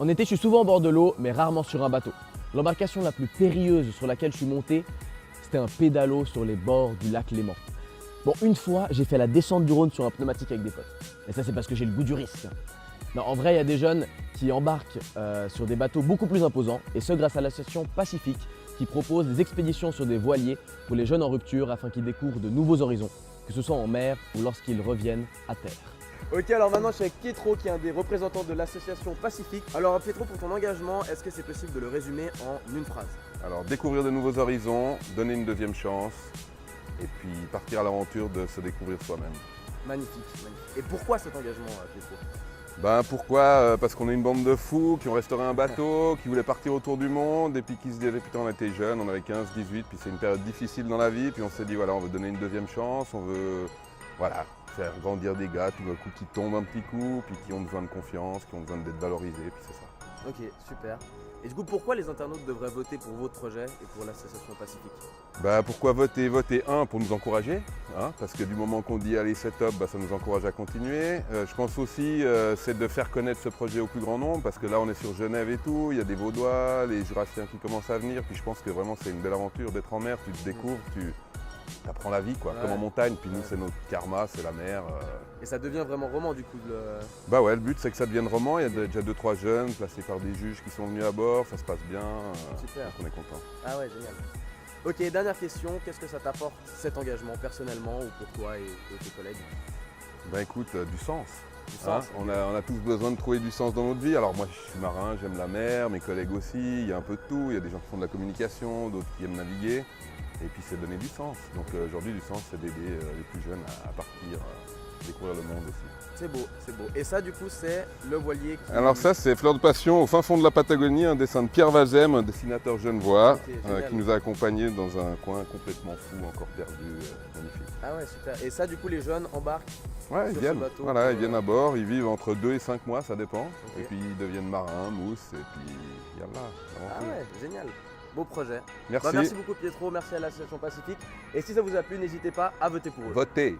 En été, je suis souvent au bord de l'eau, mais rarement sur un bateau. L'embarcation la plus périlleuse sur laquelle je suis monté, c'était un pédalo sur les bords du lac Léman. Bon, une fois, j'ai fait la descente du Rhône sur un pneumatique avec des potes. Et ça, c'est parce que j'ai le goût du risque. Non, en vrai, il y a des jeunes qui embarquent sur des bateaux beaucoup plus imposants, et ce grâce à l'association Pacifique, qui propose des expéditions sur des voiliers pour les jeunes en rupture afin qu'ils découvrent de nouveaux horizons, que ce soit en mer ou lorsqu'ils reviennent à terre. Ok, alors maintenant je suis avec Pietro qui est un des représentants de l'association Pacifique. Alors Pietro, pour ton engagement, est-ce que c'est possible de le résumer en une phrase? Alors, découvrir de nouveaux horizons, donner une deuxième chance, et puis partir à l'aventure de se découvrir soi-même. Magnifique, magnifique. Et pourquoi cet engagement, Pietro? Pourquoi? Parce qu'on est une bande de fous qui ont restauré un bateau, qui voulaient partir autour du monde, et puis qui se disaient, putain, on était jeunes, on avait 15, 18, puis c'est une période difficile dans la vie, puis on s'est dit, voilà, on veut donner une deuxième chance, on veut, voilà, faire grandir des gars tout d'un coup qui tombent un petit coup, puis qui ont besoin de confiance, qui ont besoin d'être valorisés, puis c'est ça. Ok, super. Et du coup, pourquoi les internautes devraient voter pour votre projet et pour l'association Pacifique? Pourquoi voter? Voter, pour nous encourager, hein, parce que du moment qu'on dit allez c'est top, ça nous encourage à continuer. Je pense aussi c'est de faire connaître ce projet au plus grand nombre, parce que là on est sur Genève et tout, il y a des Vaudois, les Jurassiens qui commencent à venir, puis je pense que vraiment c'est une belle aventure d'être en mer, tu te découvres, tu apprends la vie quoi, comme en montagne, puis nous c'est notre karma, c'est la mer. Et ça devient vraiment roman du coup Ouais, le but c'est que ça devienne roman, il y a déjà 2-3 jeunes placés par des juges qui sont venus à bord, ça se passe bien, Super. donc on est content. Ah ouais, génial. Ok, dernière question, qu'est-ce que ça t'apporte cet engagement personnellement ou pour toi et tes collègues? Écoute, du sens. Du sens, On a tous besoin de trouver du sens dans notre vie. Alors moi je suis marin, j'aime la mer, mes collègues aussi, il y a un peu de tout. Il y a des gens qui font de la communication, d'autres qui aiment naviguer. Et puis c'est donner du sens. Donc aujourd'hui du sens c'est d'aider les plus jeunes à partir, découvrir le monde aussi. C'est beau, c'est beau. Et ça du coup c'est le voilier qui... Alors ça c'est Fleur de Passion au fin fond de la Patagonie, un dessin de Pierre Vazem, un dessinateur genevois, qui nous a accompagnés dans un coin complètement fou, encore perdu, magnifique. Ah ouais, super. Et ça du coup les jeunes embarquent? Ouais, ils viennent. Voilà, ils viennent à bord, ils vivent entre 2 et 5 mois, ça dépend. Okay. Et puis ils deviennent marins, mousses, et puis yallah. Ah ouais, génial. Beau projet. Merci. Merci beaucoup Pietro, merci à l'association Pacifique. Et si ça vous a plu, n'hésitez pas à voter pour eux. Votez.